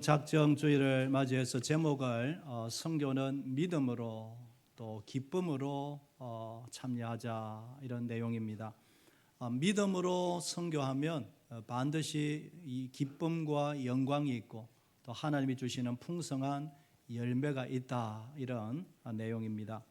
작정주의를 맞이해서 제목을 선교는 믿음으로 또 기쁨으로 참여하자 이런 내용입니다. 믿음으로 선교하면 반드시 이 기쁨과 영광이 있고 또 하나님이 주시는 풍성한 열매가 있다 이런 내용입니다.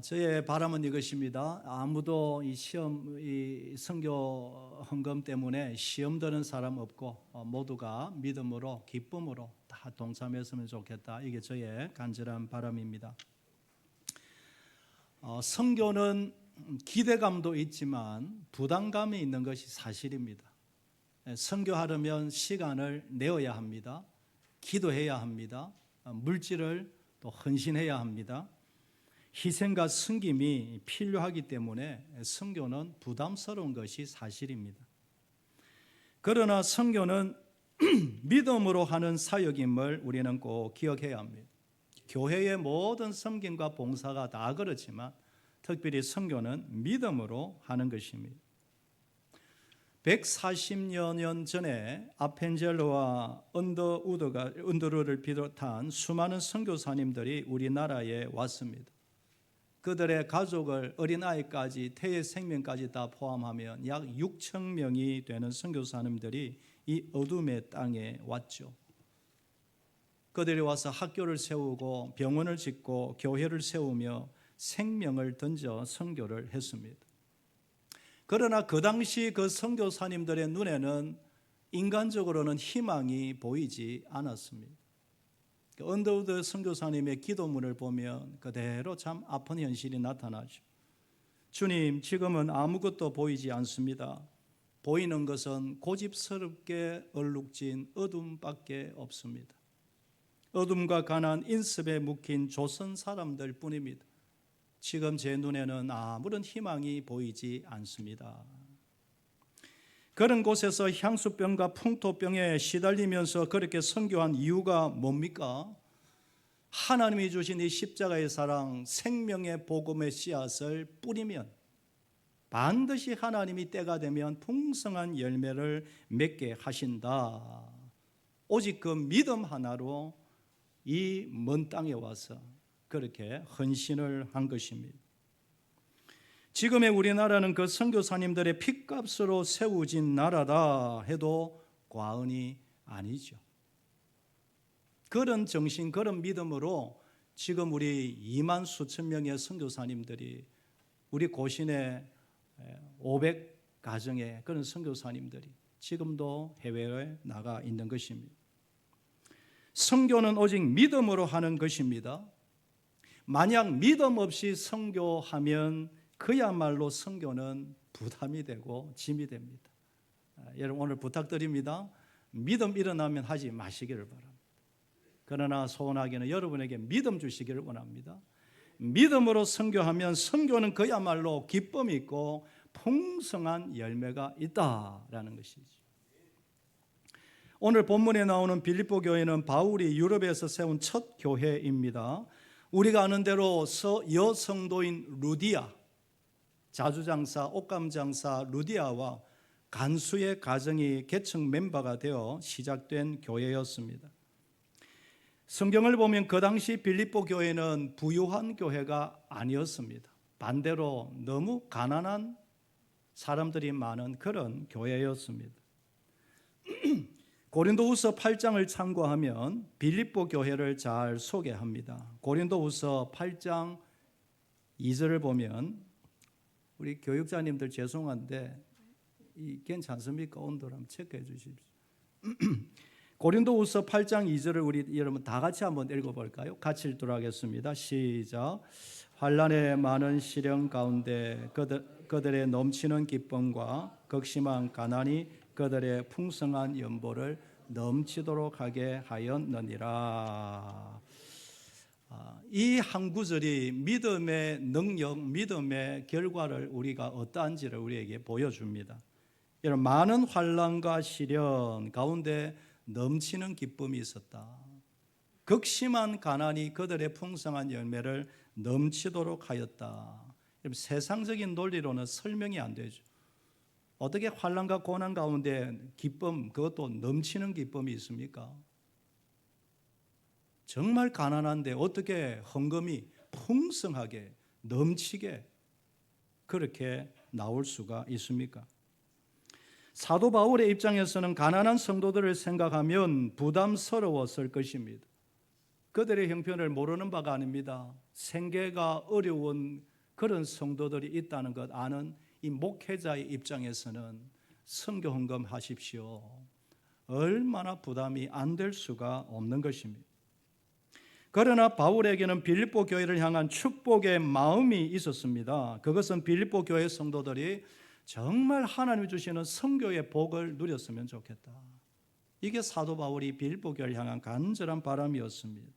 저의 바람은 이것입니다. 아무도 이 선교 헌금 때문에 시험 드는 사람 없고 모두가 믿음으로 기쁨으로 다 동참했으면 좋겠다. 이게 저의 간절한 바람입니다. 선교는 기대감도 있지만 부담감이 있는 것이 사실입니다. 선교하려면 시간을 내어야 합니다. 기도해야 합니다. 물질을 또 헌신해야 합니다. 희생과 섬김이 필요하기 때문에 선교는 부담스러운 것이 사실입니다. 그러나 선교는 믿음으로 하는 사역임을 우리는 꼭 기억해야 합니다. 교회의 모든 섬김과 봉사가 다 그렇지만 특별히 선교는 믿음으로 하는 것입니다. 140여 년 전에 아펜젤로와 언더우드를 비롯한 수많은 선교사님들이 우리나라에 왔습니다. 그들의 가족을 어린아이까지 태의 생명까지 다 포함하면 약 6천 명이 되는 선교사님들이 이 어둠의 땅에 왔죠. 그들이 와서 학교를 세우고 병원을 짓고 교회를 세우며 생명을 던져 선교를 했습니다. 그러나 그 당시 그 선교사님들의 눈에는 인간적으로는 희망이 보이지 않았습니다. 언더우드 선교사님의 기도문을 보면 그대로 참 아픈 현실이 나타나죠. 주님, 지금은 아무것도 보이지 않습니다. 보이는 것은 고집스럽게 얼룩진 어둠밖에 없습니다. 어둠과 가난 인습에 묶인 조선 사람들 뿐입니다. 지금 제 눈에는 아무런 희망이 보이지 않습니다. 그런 곳에서 향수병과 풍토병에 시달리면서 그렇게 선교한 이유가 뭡니까? 하나님이 주신 이 십자가의 사랑, 생명의 복음의 씨앗을 뿌리면 반드시 하나님이 때가 되면 풍성한 열매를 맺게 하신다. 오직 그 믿음 하나로 이 먼 땅에 와서 그렇게 헌신을 한 것입니다. 지금의 우리나라는 그 선교사님들의 핏값으로 세워진 나라다 해도 과언이 아니죠. 그런 정신, 그런 믿음으로 지금 우리 2만 수천 명의 선교사님들이 우리 고신의 500가정의 그런 선교사님들이 지금도 해외에 나가 있는 것입니다. 선교는 오직 믿음으로 하는 것입니다. 만약 믿음 없이 선교하면 그야말로 선교는 부담이 되고 짐이 됩니다. 여러분 오늘 부탁드립니다. 믿음 일어나면 하지 마시기를 바랍니다. 그러나 소원하기는 여러분에게 믿음 주시기를 원합니다. 믿음으로 선교하면 선교는 그야말로 기쁨이 있고 풍성한 열매가 있다라는 것이죠. 오늘 본문에 나오는 빌립보 교회는 바울이 유럽에서 세운 첫 교회입니다. 우리가 아는 대로 여성도인 루디아, 자주장사, 옷감장사 루디아와 간수의 가정이 개척 멤버가 되어 시작된 교회였습니다. 성경을 보면 그 당시 빌립보 교회는 부유한 교회가 아니었습니다. 반대로 너무 가난한 사람들이 많은 그런 교회였습니다. 고린도후서 8장을 참고하면 빌립보 교회를 잘 소개합니다. 고린도후서 8장 2절을 보면 우리 교육자님들 죄송한데 괜찮습니까? 온도를 한번 체크해 주십시오. 고린도후서 8장 2절을 우리 여러분 다 같이 한번 읽어볼까요? 같이 읽도록 하겠습니다. 시작. 환난의 많은 시련 가운데 그들의 넘치는 기쁨과 극심한 가난이 그들의 풍성한 연보를 넘치도록 하게 하였느니라. 이 한 구절이 믿음의 능력, 믿음의 결과를 우리가 어떠한지를 우리에게 보여줍니다. 이런 많은 환난과 시련 가운데 넘치는 기쁨이 있었다. 극심한 가난이 그들의 풍성한 열매를 넘치도록 하였다. 세상적인 논리로는 설명이 안 되죠. 어떻게 환난과 고난 가운데 기쁨, 그것도 넘치는 기쁨이 있습니까? 정말 가난한데 어떻게 헌금이 풍성하게 넘치게 그렇게 나올 수가 있습니까? 사도 바울의 입장에서는 가난한 성도들을 생각하면 부담스러웠을 것입니다. 그들의 형편을 모르는 바가 아닙니다. 생계가 어려운 그런 성도들이 있다는 것 아는 이 목회자의 입장에서는 선교 헌금하십시오. 얼마나 부담이 안 될 수가 없는 것입니다. 그러나 바울에게는 빌립보 교회를 향한 축복의 마음이 있었습니다. 그것은 빌립보 교회 성도들이 정말 하나님이 주시는 선교의 복을 누렸으면 좋겠다. 이게 사도 바울이 빌립보 교회를 향한 간절한 바람이었습니다.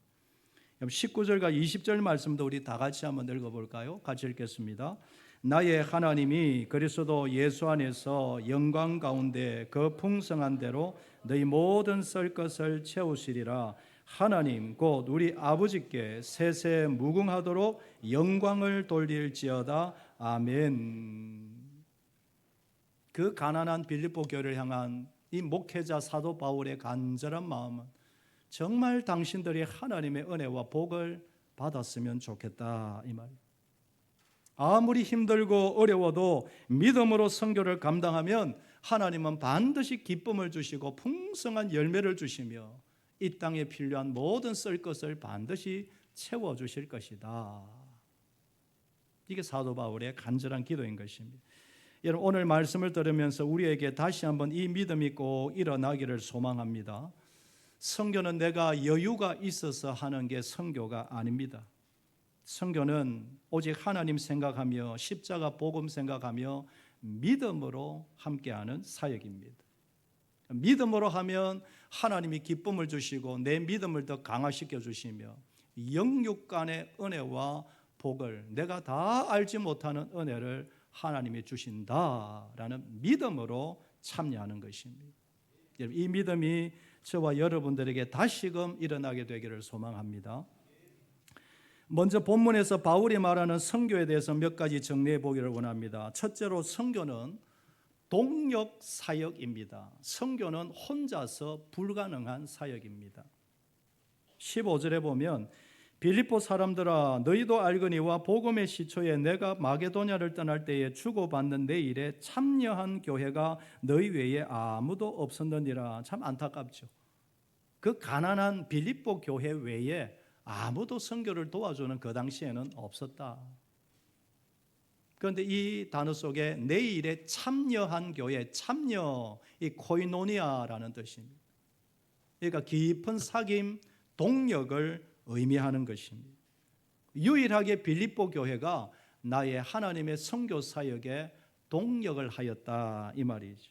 19절과 20절 말씀도 우리 다 같이 한번 읽어볼까요? 같이 읽겠습니다. 나의 하나님이 그리스도 예수 안에서 영광 가운데 그 풍성한 대로 너희 모든 썰 것을 채우시리라. 하나님 곧 우리 아버지께 세세 무궁하도록 영광을 돌릴지어다. 아멘. 그 가난한 빌립보 교회를 향한 이 목회자 사도 바울의 간절한 마음은 정말 당신들이 하나님의 은혜와 복을 받았으면 좋겠다 이 말. 아무리 힘들고 어려워도 믿음으로 선교를 감당하면 하나님은 반드시 기쁨을 주시고 풍성한 열매를 주시며 이 땅에 필요한 모든 쓸 것을 반드시 채워주실 것이다. 이게 사도 바울의 간절한 기도인 것입니다. 여러분 오늘 말씀을 들으면서 우리에게 다시 한번 이 믿음이 꼭 일어나기를 소망합니다. 선교는 내가 여유가 있어서 하는 게 선교가 아닙니다. 선교는 오직 하나님 생각하며 십자가 복음 생각하며 믿음으로 함께하는 사역입니다. 믿음으로 하면 하나님이 기쁨을 주시고 내 믿음을 더 강화시켜 주시며 영육 간의 은혜와 복을 내가 다 알지 못하는 은혜를 하나님이 주신다라는 믿음으로 참여하는 것입니다. 이 믿음이 저와 여러분들에게 다시금 일어나게 되기를 소망합니다. 먼저 본문에서 바울이 말하는 선교에 대해서 몇 가지 정리해 보기를 원합니다. 첫째로 선교는 동력 사역입니다. 선교는 혼자서 불가능한 사역입니다. 15절에 보면 빌립보 사람들아 너희도 알거니와 복음의 시초에 내가 마게도냐를 떠날 때에 주고받는 내 일에 참여한 교회가 너희 외에 아무도 없었느니라. 참 안타깝죠. 그 가난한 빌립보 교회 외에 아무도 선교를 도와주는 그 당시에는 없었다. 그런데 이 단어 속에 내 일에 참여한 교회, 참여, 이 코이노니아라는 뜻입니다. 그러니까 깊은 사귐, 동력을 의미하는 것입니다. 유일하게 빌립보 교회가 나의 하나님의 선교 사역에 동력을 하였다 이 말이죠.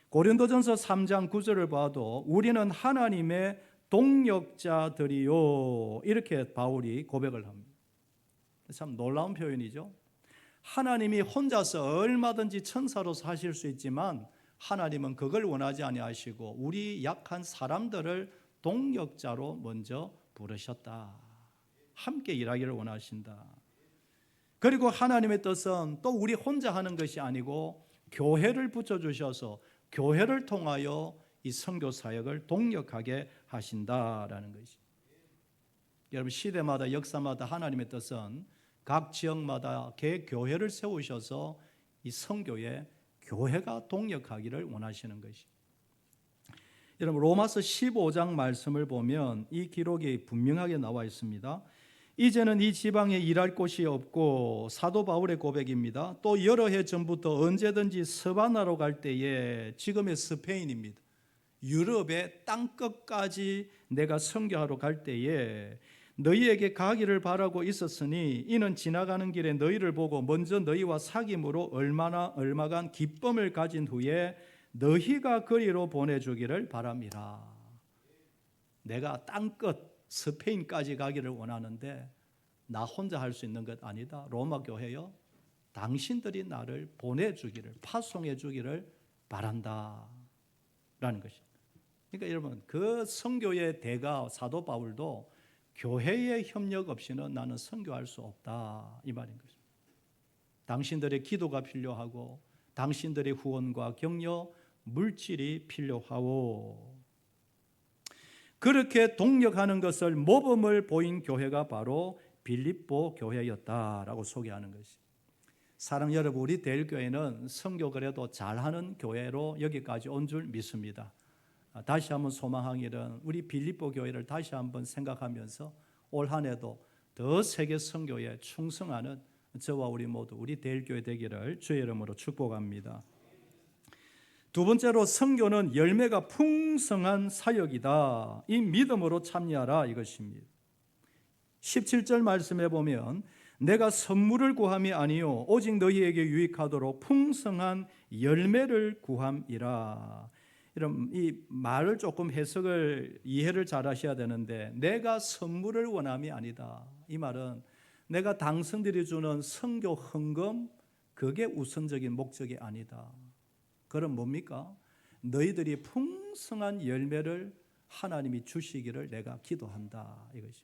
고린도전서 3장 9절을 봐도 우리는 하나님의 동력자들이요 이렇게 바울이 고백을 합니다. 참 놀라운 표현이죠. 하나님이 혼자서 얼마든지 천사로 사실 수 있지만 하나님은 그걸 원하지 아니하시고 우리 약한 사람들을 동력자로 먼저 부르셨다. 함께 일하기를 원하신다. 그리고 하나님의 뜻은 또 우리 혼자 하는 것이 아니고 교회를 붙여주셔서 교회를 통하여 이 선교 사역을 동력하게 하신다라는 것이. 여러분 시대마다 역사마다 하나님의 뜻은 각 지역마다 개교회를 세우셔서 이 선교에 교회가 동력하기를 원하시는 것이. 여러분 로마서 15장 말씀을 보면 이 기록이 분명하게 나와 있습니다. 이제는 이 지방에 일할 곳이 없고 사도 바울의 고백입니다. 또 여러 해 전부터 언제든지 서바나로 갈 때에 지금의 스페인입니다. 유럽의 땅끝까지 내가 선교하러 갈 때에 너희에게 가기를 바라고 있었으니 이는 지나가는 길에 너희를 보고 먼저 너희와 사귐으로 얼마간 기쁨을 가진 후에 너희가 거리로 보내주기를 바랍니다. 내가 땅끝 스페인까지 가기를 원하는데 나 혼자 할 수 있는 것 아니다. 로마 교회여 당신들이 나를 보내주기를 파송해 주기를 바란다 라는 것입니다. 그러니까 여러분 그 선교의 대가 사도 바울도 교회의 협력 없이는 나는 선교할 수 없다 이 말인 것입니다. 당신들의 기도가 필요하고 당신들의 후원과 격려 물질이 필요하고 그렇게 동력하는 것을 모범을 보인 교회가 바로 빌립보 교회였다라고 소개하는 것이. 사랑 여러분, 우리 대일교회는 선교 그래도 잘하는 교회로 여기까지 온 줄 믿습니다. 다시 한번 소망하기는 우리 빌립보 교회를 다시 한번 생각하면서 올 한 해도 더 세계 선교에 충성하는 저와 우리 모두 우리 대일교회 되기를 주의 이름으로 축복합니다. 두 번째로, 선교는 열매가 풍성한 사역이다. 이 믿음으로 참여하라 이것입니다. 17절 말씀에 보면 내가 선물을 구함이 아니요 오직 너희에게 유익하도록 풍성한 열매를 구함이라. 이런 이 말을 조금 해석을 이해를 잘 하셔야 되는데, 내가 선물을 원함이 아니다. 이 말은 내가 당신들이 주는 선교 헌금 그게 우선적인 목적이 아니다. 그럼 뭡니까? 너희들이 풍성한 열매를 하나님이 주시기를 내가 기도한다 이것이.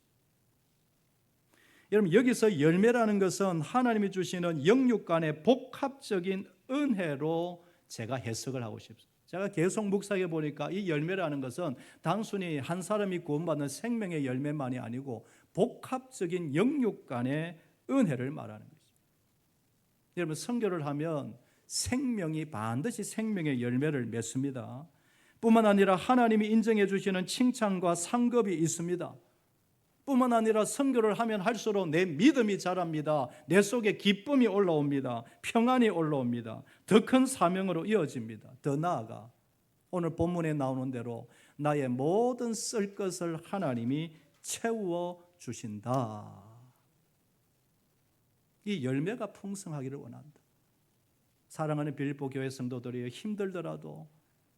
여러분, 여기서 열매라는 것은 하나님이 주시는 영육간의 복합적인 은혜로 제가 해석을 하고 싶습니다. 제가 계속 묵상해 보니까 이 열매라는 것은 단순히 한 사람이 구원받는 생명의 열매만이 아니고 복합적인 영육간의 은혜를 말하는 것입니다. 여러분, 선교를 하면 생명이 반드시 생명의 열매를 맺습니다. 뿐만 아니라 하나님이 인정해 주시는 칭찬과 상급이 있습니다. 뿐만 아니라 선교를 하면 할수록 내 믿음이 자랍니다. 내 속에 기쁨이 올라옵니다. 평안이 올라옵니다. 더 큰 사명으로 이어집니다. 더 나아가 오늘 본문에 나오는 대로 나의 모든 쓸 것을 하나님이 채워 주신다. 이 열매가 풍성하기를 원한다. 사랑하는 빌립보 교회 성도들이 힘들더라도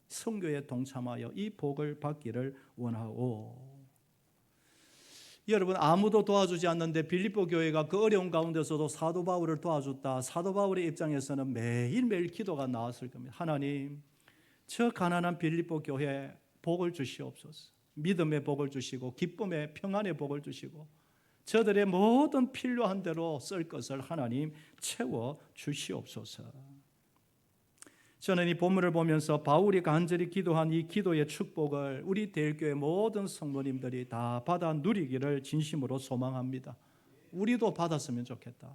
선교에 동참하여 이 복을 받기를 원하오. 여러분, 아무도 도와주지 않는데 빌립보 교회가 그 어려운 가운데서도 사도 바울을 도와줬다. 사도 바울의 입장에서는 매일매일 기도가 나왔을 겁니다. 하나님, 저 가난한 빌립보 교회에 복을 주시옵소서. 믿음의 복을 주시고 기쁨의 평안의 복을 주시고 저들의 모든 필요한 대로 쓸 것을 하나님 채워 주시옵소서. 저는 이 본문을 보면서 바울이 간절히 기도한 이 기도의 축복을 우리 대일교회 모든 성도님들이 다 받아 누리기를 진심으로 소망합니다. 우리도 받았으면 좋겠다.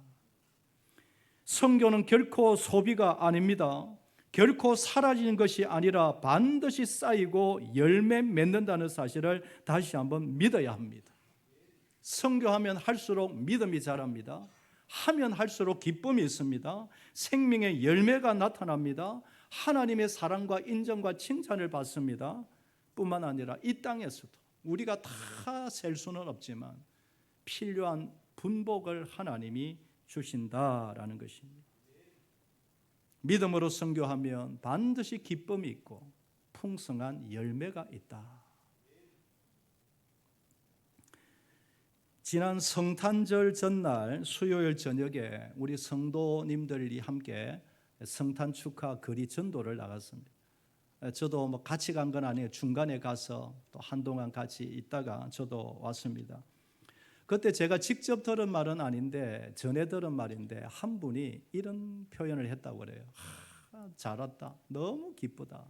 선교는 결코 소비가 아닙니다. 결코 사라지는 것이 아니라 반드시 쌓이고 열매 맺는다는 사실을 다시 한번 믿어야 합니다. 선교하면 할수록 믿음이 자랍니다. 하면 할수록 기쁨이 있습니다. 생명의 열매가 나타납니다. 하나님의 사랑과 인정과 칭찬을 받습니다. 뿐만 아니라 이 땅에서도 우리가 다 셀 수는 없지만 필요한 분복을 하나님이 주신다라는 것입니다. 믿음으로 선교하면 반드시 기쁨이 있고 풍성한 열매가 있다. 지난 성탄절 전날 수요일 저녁에 우리 성도님들이 함께 성탄 축하 거리 전도를 나갔습니다. 저도 같이 간 건 아니에요. 중간에 가서 또 한동안 같이 있다가 저도 왔습니다. 그때 제가 직접 들은 말은 아닌데 전해 들은 말인데 한 분이 이런 표현을 했다고 그래요. 잘 왔다. 너무 기쁘다.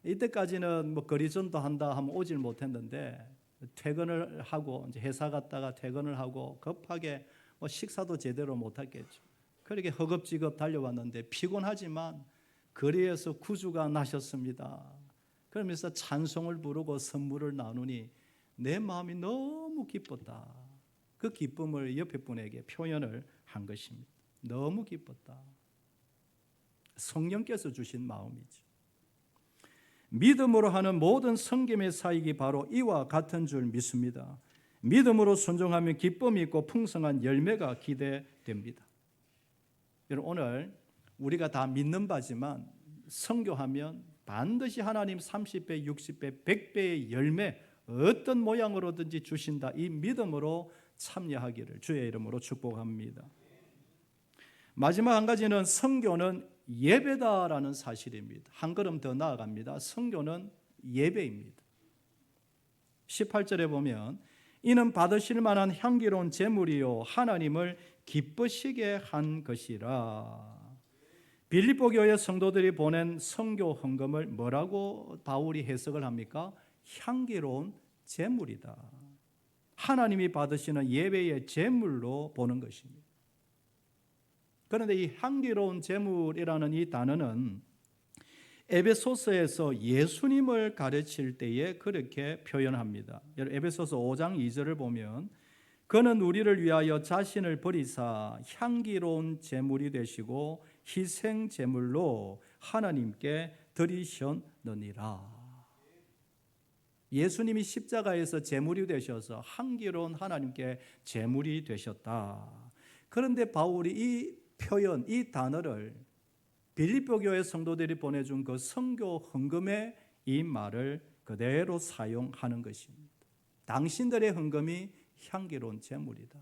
이때까지는 거리 전도 한다 하면 오질 못했는데 퇴근을 하고 이제 회사 갔다가 퇴근을 하고 급하게 식사도 제대로 못했겠죠. 그렇게 허겁지겁 달려왔는데 피곤하지만 거리에서 구주가 나셨습니다. 그러면서 찬송을 부르고 선물을 나누니 내 마음이 너무 기뻤다. 그 기쁨을 옆에 분에게 표현을 한 것입니다. 너무 기뻤다. 성령께서 주신 마음이죠. 믿음으로 하는 모든 성김의 사역이 바로 이와 같은 줄 믿습니다. 믿음으로 순종하면 기쁨이 있고 풍성한 열매가 기대됩니다. 여러분, 오늘 우리가 다 믿는 바지만 선교하면 반드시 하나님 30배, 60배, 100배의 열매 어떤 모양으로든지 주신다. 이 믿음으로 참여하기를 주의 이름으로 축복합니다. 마지막 한 가지는 선교는 예배다라는 사실입니다. 한 걸음 더 나아갑니다. 선교는 예배입니다. 18절에 보면 이는 받으실 만한 향기로운 제물이요 하나님을 기쁘시게 한 것이라. 빌립보 교회 성도들이 보낸 선교 헌금을 뭐라고 바울이 해석을 합니까? 향기로운 제물이다. 하나님이 받으시는 예배의 제물로 보는 것입니다. 그런데 이 향기로운 제물이라는 이 단어는 에베소서에서 예수님을 가르칠 때에 그렇게 표현합니다. 에베소서 5장 2절을 보면 그는 우리를 위하여 자신을 버리사 향기로운 제물이 되시고 희생 제물로 하나님께 드리셨느니라. 예수님이 십자가에서 제물이 되셔서 향기로운 하나님께 제물이 되셨다. 그런데 바울이 이 표현, 이 단어를 빌립보 교회 성도들이 보내준 그 선교 헌금의 이 말을 그대로 사용하는 것입니다. 당신들의 헌금이 향기로운 제물이다.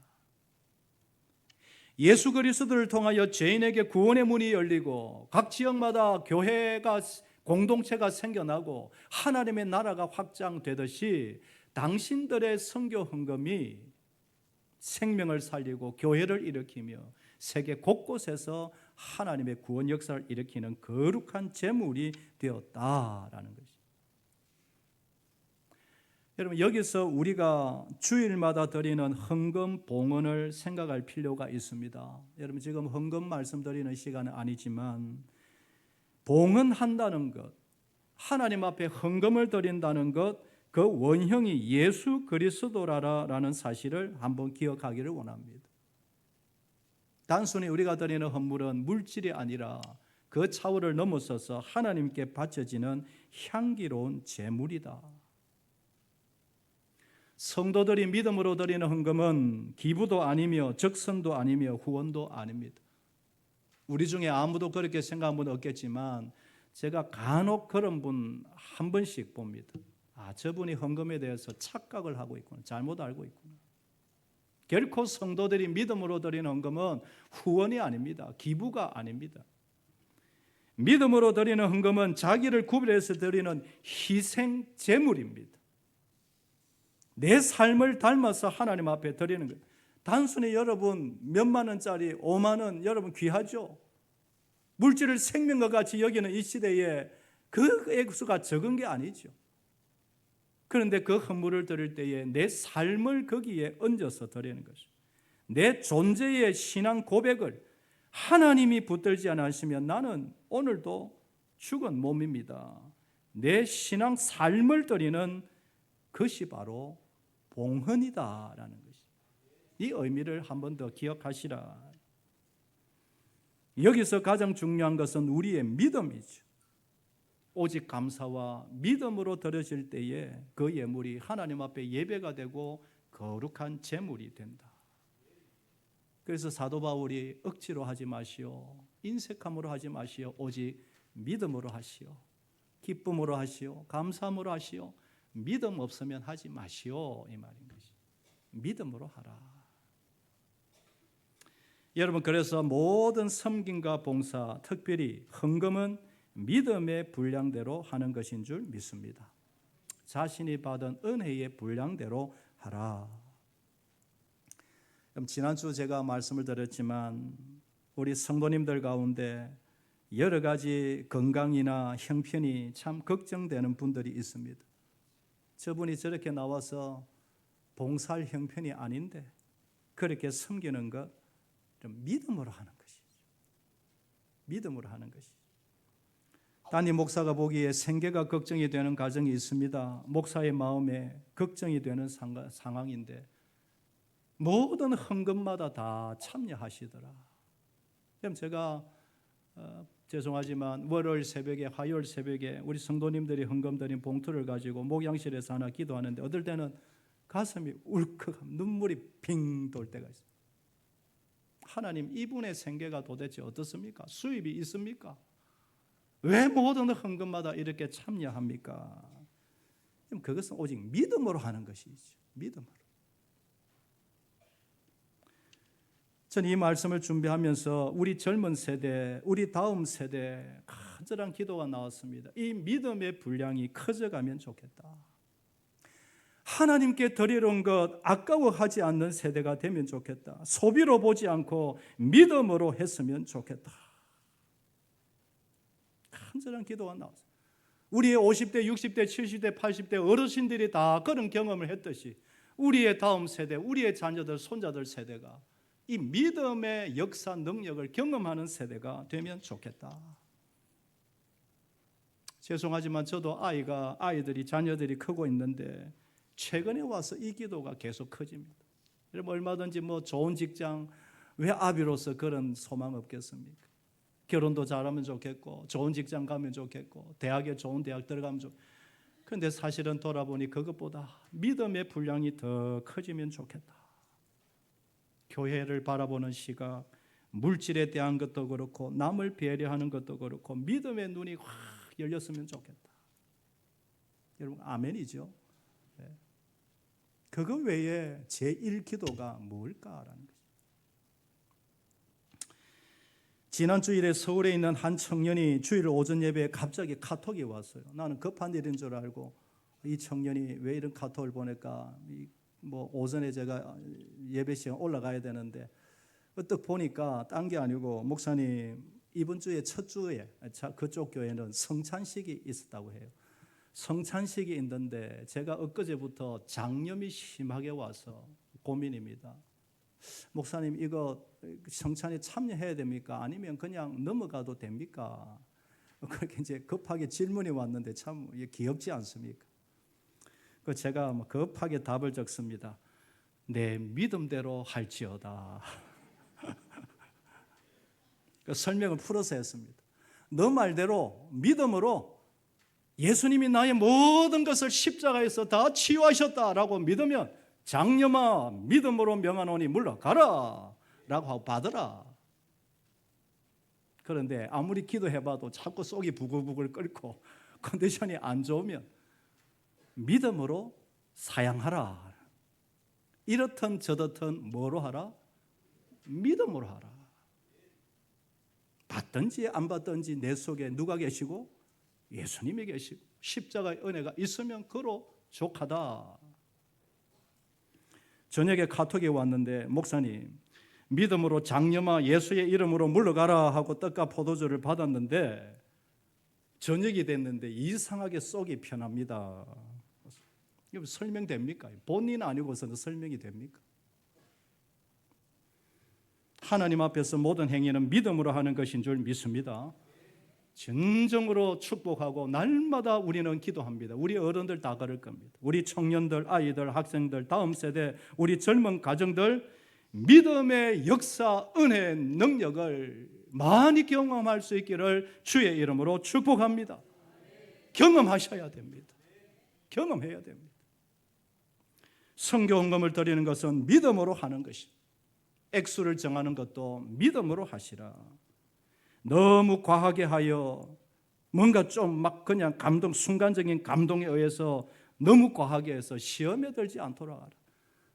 예수 그리스도를 통하여 죄인에게 구원의 문이 열리고 각 지역마다 교회가 공동체가 생겨나고 하나님의 나라가 확장되듯이 당신들의 선교 헌금이 생명을 살리고 교회를 일으키며 세계 곳곳에서 하나님의 구원 역사를 일으키는 거룩한 제물이 되었다라는 것입니다. 여러분, 여기서 우리가 주일마다 드리는 헌금 봉헌을 생각할 필요가 있습니다. 여러분, 지금 헌금 말씀드리는 시간은 아니지만 봉헌한다는 것, 하나님 앞에 헌금을 드린다는 것, 그 원형이 예수 그리스도라는 사실을 한번 기억하기를 원합니다. 단순히 우리가 드리는 헌물은 물질이 아니라 그 차원을 넘어서서 하나님께 바쳐지는 향기로운 제물이다. 성도들이 믿음으로 드리는 헌금은 기부도 아니며 적선도 아니며 후원도 아닙니다. 우리 중에 아무도 그렇게 생각한 분 없겠지만 제가 간혹 그런 분 한 번씩 봅니다. 저분이 헌금에 대해서 착각을 하고 있구나, 잘못 알고 있구나. 결코 성도들이 믿음으로 드리는 헌금은 후원이 아닙니다. 기부가 아닙니다. 믿음으로 드리는 헌금은 자기를 구별해서 드리는 희생 제물입니다. 내 삶을 닮아서 하나님 앞에 드리는 거예요. 단순히 여러분 몇만 원짜리 5만 원 여러분 귀하죠. 물질을 생명과 같이 여기는 이 시대에 그 액수가 적은 게 아니죠. 그런데 그 헌물을 드릴 때에 내 삶을 거기에 얹어서 드리는 것이죠. 내 존재의 신앙 고백을 하나님이 붙들지 않으시면 나는 오늘도 죽은 몸입니다. 내 신앙 삶을 드리는 것이 바로 봉헌이다라는 것이. 이 의미를 한 번 더 기억하시라. 여기서 가장 중요한 것은 우리의 믿음이죠. 오직 감사와 믿음으로 드려질 때에 그 예물이 하나님 앞에 예배가 되고 거룩한 제물이 된다. 그래서 사도 바울이 억지로 하지 마시오, 인색함으로 하지 마시오, 오직 믿음으로 하시오, 기쁨으로 하시오, 감사함으로 하시오. 믿음 없으면 하지 마시오, 이 말인 것이. 믿음으로 하라. 여러분, 그래서 모든 섬김과 봉사, 특별히 헌금은 믿음의 분량대로 하는 것인 줄 믿습니다. 자신이 받은 은혜의 분량대로 하라. 그럼 지난주 제가 말씀을 드렸지만 우리 성도님들 가운데 여러 가지 건강이나 형편이 참 걱정되는 분들이 있습니다. 저분이 저렇게 나와서 봉사할 형편이 아닌데 그렇게 섬기는 것 좀 믿음으로 하는 것이죠. 믿음으로 하는 것이죠. 담임 목사가 보기에 생계가 걱정이 되는 가정이 있습니다. 목사의 마음에 걱정이 되는 상황인데 모든 헌금마다 다 참여하시더라. 그럼 제가 죄송하지만 월요일 새벽에, 화요일 새벽에 우리 성도님들이 헌금 드린 봉투를 가지고 목양실에서 하나 기도하는데 어떨 때는 가슴이 울컥 눈물이 빙 돌 때가 있어요. 하나님, 이분의 생계가 도대체 어떻습니까? 수입이 있습니까? 왜 모든 헌금마다 이렇게 참여합니까? 그것은 오직 믿음으로 하는 것이죠. 믿음으로. 저는 이 말씀을 준비하면서 우리 젊은 세대, 우리 다음 세대 간절한 기도가 나왔습니다. 이 믿음의 분량이 커져가면 좋겠다. 하나님께 드리는 것 아까워하지 않는 세대가 되면 좋겠다. 소비로 보지 않고 믿음으로 했으면 좋겠다. 간절한 기도가 나왔어요. 우리의 50대, 60대, 70대, 80대 어르신들이 다 그런 경험을 했듯이 우리의 다음 세대, 우리의 자녀들, 손자들 세대가 이 믿음의 역사 능력을 경험하는 세대가 되면 좋겠다. 죄송하지만 저도 아이들이 자녀들이 크고 있는데 최근에 와서 이 기도가 계속 커집니다. 여러분 얼마든지 좋은 직장, 왜 아비로서 그런 소망 없겠습니까? 결혼도 잘하면 좋겠고 좋은 직장 가면 좋겠고 대학에 좋은 대학 들어가면 좋겠고, 그런데 사실은 돌아보니 그것보다 믿음의 분량이 더 커지면 좋겠다. 교회를 바라보는 시각, 물질에 대한 것도 그렇고 남을 배려하는 것도 그렇고 믿음의 눈이 확 열렸으면 좋겠다. 여러분 아멘이죠? 네. 그거 외에 제1기도가 뭘까라는 거죠. 지난 주일에 서울에 있는 한 청년이 주일 오전 예배에 갑자기 카톡이 왔어요. 나는 급한 일인 줄 알고 이 청년이 왜 이런 카톡을 보낼까? 오전에 제가 예배 시간 올라가야 되는데 어떻게 보니까 딴 게 아니고 목사님 이번 주에 첫 주에 그쪽 교회는 성찬식이 있었다고 해요. 성찬식이 있는데 제가 엊그제부터 장염이 심하게 와서 고민입니다. 목사님 이거 성찬에 참여해야 됩니까? 아니면 그냥 넘어가도 됩니까? 그렇게 이제 급하게 질문이 왔는데 참 귀엽지 않습니까? 그 제가 급하게 답을 적습니다. 내 믿음대로 할지어다. 그 설명을 풀어서 했습니다. 너 말대로 믿음으로 예수님이 나의 모든 것을 십자가에서 다 치유하셨다라고 믿으면 장염아 믿음으로 명하노니 물러가라 라고 하고 받으라. 그런데 아무리 기도해봐도 자꾸 속이 부글부글 끓고 컨디션이 안 좋으면 믿음으로 사양하라. 이렇든 저렇든 뭐로 하라? 믿음으로 하라. 받든지 안 받든지 내 속에 누가 계시고 예수님이 계시고 십자가의 은혜가 있으면 그로 족하다. 저녁에 카톡이 왔는데 목사님 믿음으로 장염아 예수의 이름으로 물러가라 하고 떡과 포도주를 받았는데 저녁이 됐는데 이상하게 속이 편합니다. 이거 설명됩니까? 본인 아니고서는 설명이 됩니까? 하나님 앞에서 모든 행위는 믿음으로 하는 것인 줄 믿습니다. 진정으로 축복하고 날마다 우리는 기도합니다. 우리 어른들 다 그럴 겁니다. 우리 청년들, 아이들, 학생들, 다음 세대, 우리 젊은 가정들 믿음의 역사, 은혜, 능력을 많이 경험할 수 있기를 주의 이름으로 축복합니다. 경험하셔야 됩니다. 경험해야 됩니다. 성교 헌금을 드리는 것은 믿음으로 하는 것입니다. 액수를 정하는 것도 믿음으로 하시라. 너무 과하게 하여 뭔가 좀 그냥 순간적인 감동에 의해서 너무 과하게 해서 시험에 들지 않도록 하라.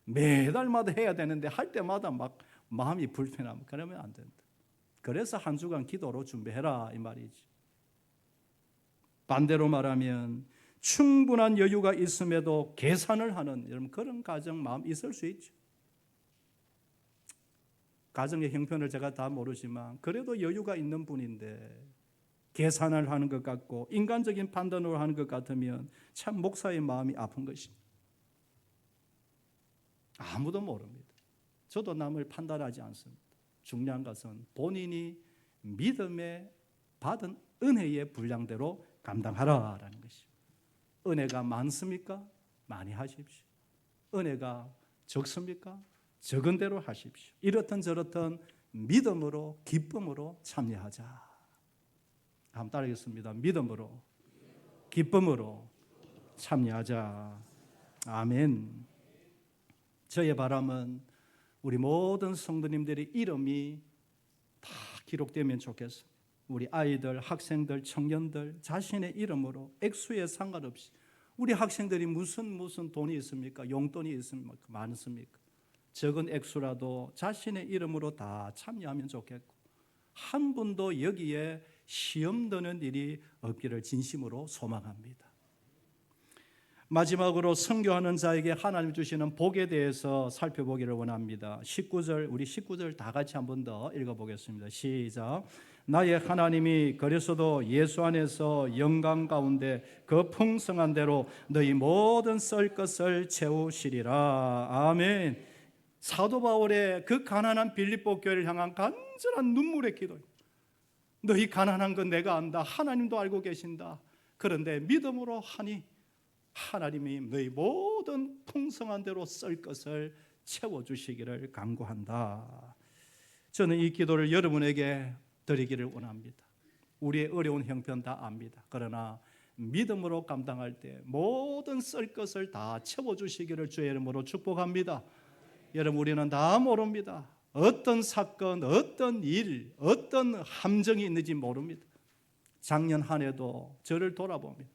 매달마다 해야 되는데 할 때마다 마음이 불편하면 그러면 안 된다. 그래서 한 주간 기도로 준비해라 이 말이지. 반대로 말하면 충분한 여유가 있음에도 계산을 하는 여러분 그런 가정 마음 있을 수 있죠. 가정의 형편을 제가 다 모르지만 그래도 여유가 있는 분인데 계산을 하는 것 같고 인간적인 판단으로 하는 것 같으면 참 목사의 마음이 아픈 것입니다. 아무도 모릅니다. 저도 남을 판단하지 않습니다. 중요한 것은 본인이 믿음에 받은 은혜의 분량대로 감당하라라는 것이죠. 은혜가 많습니까? 많이 하십시오. 은혜가 적습니까? 적은 대로 하십시오. 이렇든 저렇든 믿음으로 기쁨으로 참여하자. 한번 따르겠습니다. 믿음으로 기쁨으로 참여하자. 아멘. 저의 바람은 우리 모든 성도님들의 이름이 다 기록되면 좋겠습니다. 우리 아이들, 학생들, 청년들 자신의 이름으로 액수에 상관없이 우리 학생들이 무슨 돈이 있습니까? 용돈이 있습니까? 많습니까? 적은 액수라도 자신의 이름으로 다 참여하면 좋겠고 한 분도 여기에 시험 드는 일이 없기를 진심으로 소망합니다. 마지막으로 선교하는 자에게 하나님 주시는 복에 대해서 살펴보기를 원합니다. 우리 19절 다 같이 한 번 더 읽어보겠습니다. 시작. 나의 하나님이 그리스도 예수 안에서 영광 가운데 그 풍성한 대로 너희 모든 썰 것을 채우시리라. 아멘. 사도 바울의 그 가난한 빌립보 교회를 향한 간절한 눈물의 기도. 너희 가난한 건 내가 안다. 하나님도 알고 계신다. 그런데 믿음으로 하니 하나님이 너희 모든 풍성한 대로 썰 것을 채워주시기를 간구한다. 저는 이 기도를 여러분에게 드리기를 원합니다. 우리의 어려운 형편 다 압니다. 그러나 믿음으로 감당할 때 모든 썰 것을 다 채워주시기를 주의 이름으로 축복합니다. 여러분, 우리는 다 모릅니다. 어떤 사건, 어떤 일, 어떤 함정이 있는지 모릅니다. 작년 한 해도 저를 돌아보면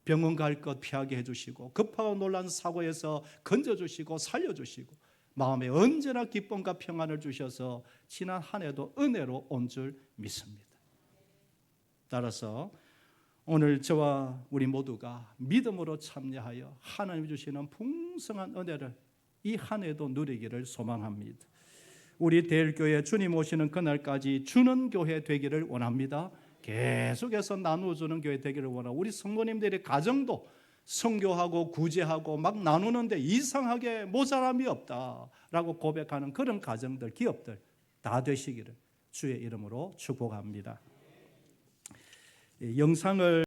병원 갈 것 피하게 해주시고 급하고 놀란 사고에서 건져주시고 살려주시고 마음에 언제나 기쁨과 평안을 주셔서 지난 한 해도 은혜로 온 줄 믿습니다. 따라서 오늘 저와 우리 모두가 믿음으로 참여하여 하나님 주시는 풍성한 은혜를 이 한 해도 누리기를 소망합니다. 우리 대일교회 주님 오시는 그날까지 주는 교회 되기를 원합니다. 계속해서 나누어주는 교회 되기를 원하고 우리 성도님들의 가정도 선교하고 구제하고 막 나누는데 이상하게 모자람이 없다라고 고백하는 그런 가정들, 기업들 다 되시기를 주의 이름으로 축복합니다. 영상을